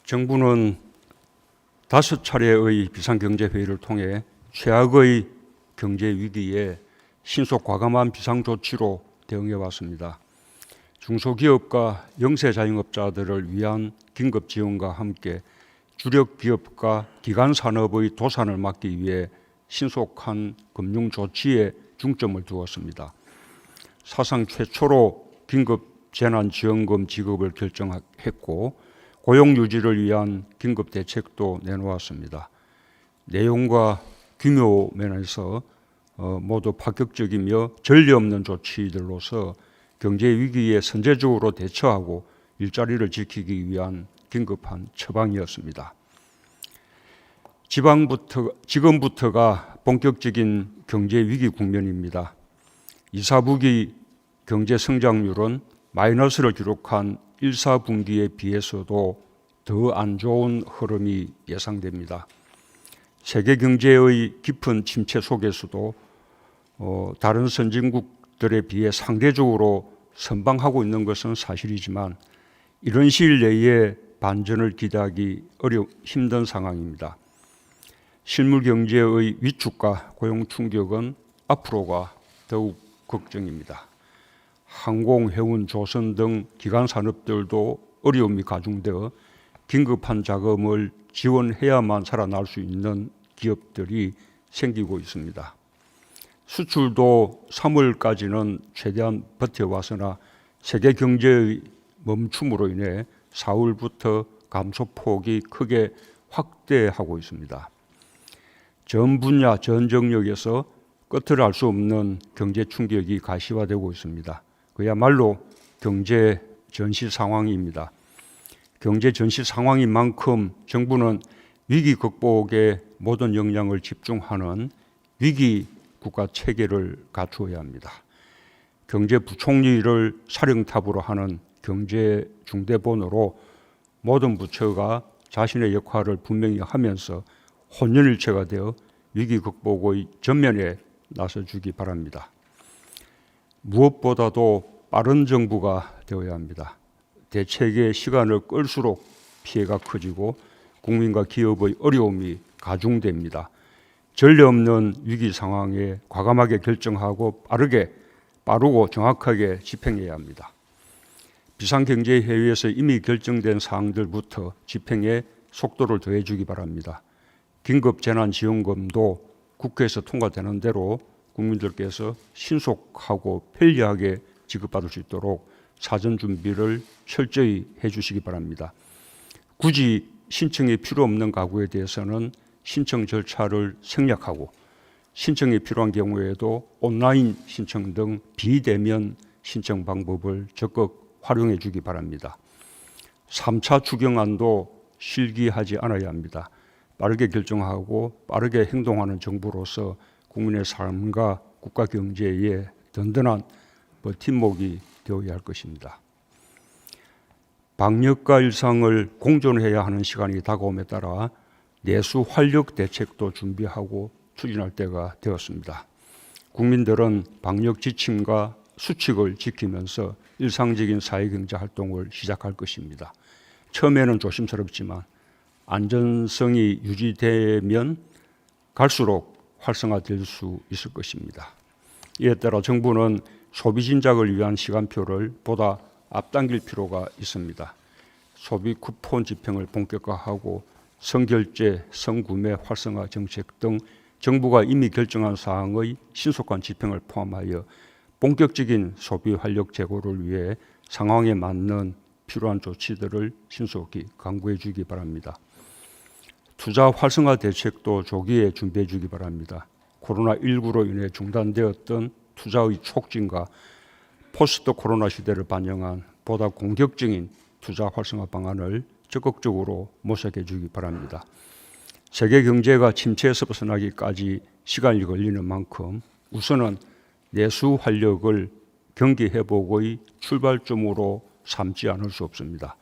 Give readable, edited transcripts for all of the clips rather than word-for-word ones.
정부는 5차례의 비상경제회의를 통해 최악의 경제 위기에 신속 과감한 비상조치로 대응해 왔습니다. 중소기업과 영세자영업자들을 위한 긴급지원과 함께 주력 기업과 기간산업의 도산을 막기 위해 신속한 금융조치에 중점을 두었습니다. 사상 최초로 긴급재난지원금 지급을 결정했고 고용유지를 위한 긴급대책도 내놓았습니다. 내용과 규모 면에서 모두 파격적이며 전례 없는 조치들로서 경제 위기에 선제적으로 대처하고 일자리를 지키기 위한 긴급한 처방이었습니다. 지금부터가 본격적인 경제 위기 국면입니다. 2, 4분기 경제 성장률은 마이너스를 기록한 1, 4분기에 비해서도 더 안 좋은 흐름이 예상됩니다. 세계 경제의 깊은 침체 속에서도 다른 선진국들에 비해 상대적으로 선방하고 있는 것은 사실이지만 이런 시일 내에 반전을 기대하기 힘든 상황입니다. 실물 경제의 위축과 고용 충격은 앞으로가 더욱 걱정입니다. 항공, 해운, 조선 등 기간 산업들도 어려움이 가중되어 긴급한 자금을 지원해야만 살아날 수 있는 기업들이 생기고 있습니다. 수출도 3월까지는 최대한 버텨왔으나 세계 경제의 멈춤으로 인해 4월부터 감소폭이 크게 확대하고 있습니다. 전 분야, 전 정력에서 끝을 알 수 없는 경제 충격이 가시화되고 있습니다. 그야말로 경제 전시 상황입니다. 경제 전시 상황인 만큼 정부는 위기 극복에 모든 역량을 집중하는 위기 국가 체계를 갖추어야 합니다. 경제부총리를 사령탑으로 하는 경제중대본으로 모든 부처가 자신의 역할을 분명히 하면서 혼연일체가 되어 위기 극복의 전면에 나서주기 바랍니다. 무엇보다도 빠른 정부가 되어야 합니다. 대책의 시간을 끌수록 피해가 커지고 국민과 기업의 어려움이 가중됩니다. 전례 없는 위기 상황에 과감하게 결정하고 빠르고 정확하게 집행해야 합니다. 비상경제회의에서 이미 결정된 사항들부터 집행에 속도를 더해주기 바랍니다. 긴급재난지원금도 국회에서 통과되는 대로 국민들께서 신속하고 편리하게 지급받을 수 있도록 사전 준비를 철저히 해주시기 바랍니다. 굳이 신청이 필요 없는 가구에 대해서는 신청 절차를 생략하고 신청이 필요한 경우에도 온라인 신청 등 비대면 신청 방법을 적극 활용해 주기 바랍니다. 3차 추경안도 실기하지 않아야 합니다. 빠르게 결정하고 빠르게 행동하는 정부로서 국민의 삶과 국가 경제에 든든한 버팀목이 되어야 할 것입니다. 방역과 일상을 공존해야 하는 시간이 다가옴에 따라 내수 활력 대책도 준비하고 추진할 때가 되었습니다. 국민들은 방역 지침과 수칙을 지키면서 일상적인 사회경제 활동을 시작할 것입니다. 처음에는 조심스럽지만 안전성이 유지되면 갈수록 활성화될 수 있을 것입니다. 이에 따라 정부는 소비 진작을 위한 시간표를 보다 앞당길 필요가 있습니다. 소비 쿠폰 집행을 본격화하고 성결제, 성구매 활성화 정책 등 정부가 이미 결정한 사항의 신속한 집행을 포함하여 본격적인 소비 활력 제고를 위해 상황에 맞는 필요한 조치들을 신속히 강구해 주기 바랍니다. 투자 활성화 대책도 조기에 준비해 주기 바랍니다. 코로나19로 인해 중단되었던 투자의 촉진과 포스트 코로나 시대를 반영한 보다 공격적인 투자 활성화 방안을 적극적으로 모색해 주기 바랍니다. 세계 경제가 침체에서 벗어나기까지 시간이 걸리는 만큼 우선은 내수 활력을 경기 회복의 출발점으로 삼지 않을 수 없습니다.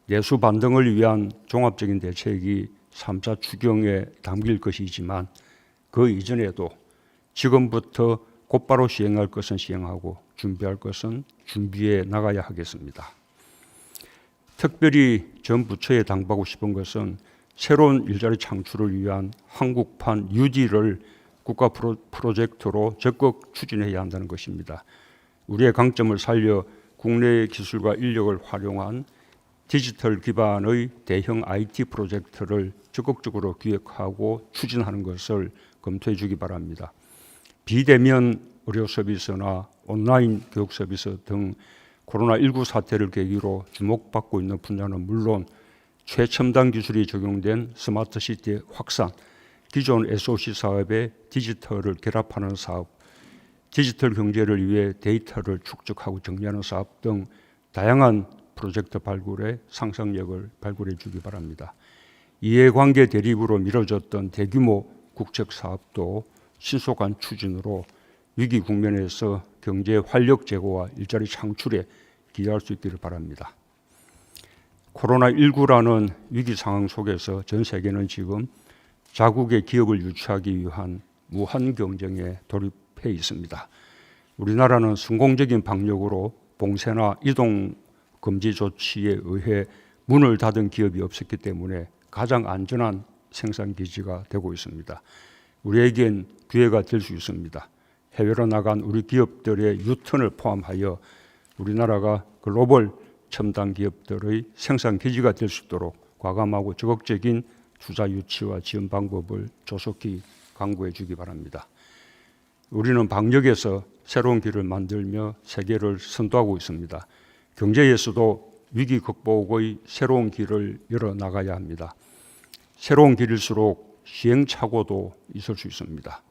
내수 반등을 위한 종합적인 대책이 3차 추경에 담길 것이지만 그 이전에도 지금부터 곧바로 시행할 것은 시행하고 준비할 것은 준비해 나가야 하겠습니다. 특별히 전 부처에 당부하고 싶은 것은 새로운 일자리 창출을 위한 한국판 뉴딜을 국가 프로젝트로 적극 추진해야 한다는 것입니다. 우리의 강점을 살려 국내의 기술과 인력을 활용한 디지털 기반의 대형 IT 프로젝트를 적극적으로 기획하고 추진하는 것을 검토해 주기 바랍니다. 비대면 의료 서비스나 온라인 교육 서비스 등 코로나19 사태를 계기로 주목받고 있는 분야는 물론 최첨단 기술이 적용된 스마트 시티의 확산, 기존 SOC 사업에 디지털을 결합하는 사업, 디지털 경제를 위해 데이터를 축적하고 정리하는 사업 등 다양한 프로젝트 발굴에 상상력을 발굴해 주기 바랍니다. 이해관계 대립으로 미뤄졌던 대규모 국책 사업도 신속한 추진으로 위기 국면에서 경제 활력 제고와 일자리 창출에 기여할 수 있기를 바랍니다. 코로나19라는 위기 상황 속에서 전 세계는 지금 자국의 기업을 유치하기 위한 무한 경쟁에 돌입해 있습니다. 우리나라는 성공적인 방역으로 봉쇄나 이동 금지 조치에 의해 문을 닫은 기업이 없었기 때문에 가장 안전한 생산 기지가 되고 있습니다. 우리에겐 기회가 될 수 있습니다. 해외로 나간 우리 기업들의 유턴을 포함하여 우리나라가 글로벌 첨단 기업들의 생산 기지가 될 수 있도록 과감하고 적극적인 투자 유치와 지원 방법을 조속히 강구해 주기 바랍니다. 우리는 방역에서 새로운 길을 만들며 세계를 선도하고 있습니다. 경제에서도 위기 극복의 새로운 길을 열어 나가야 합니다. 새로운 길일수록 시행착오도 있을 수 있습니다.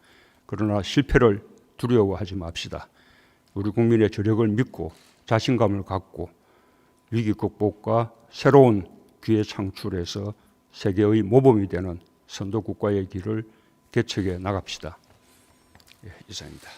그러나 실패를 두려워하지 맙시다. 우리 국민의 저력을 믿고 자신감을 갖고 위기 극복과 새로운 기회 창출에서 세계의 모범이 되는 선도 국가의 길을 개척해 나갑시다. 이상입니다.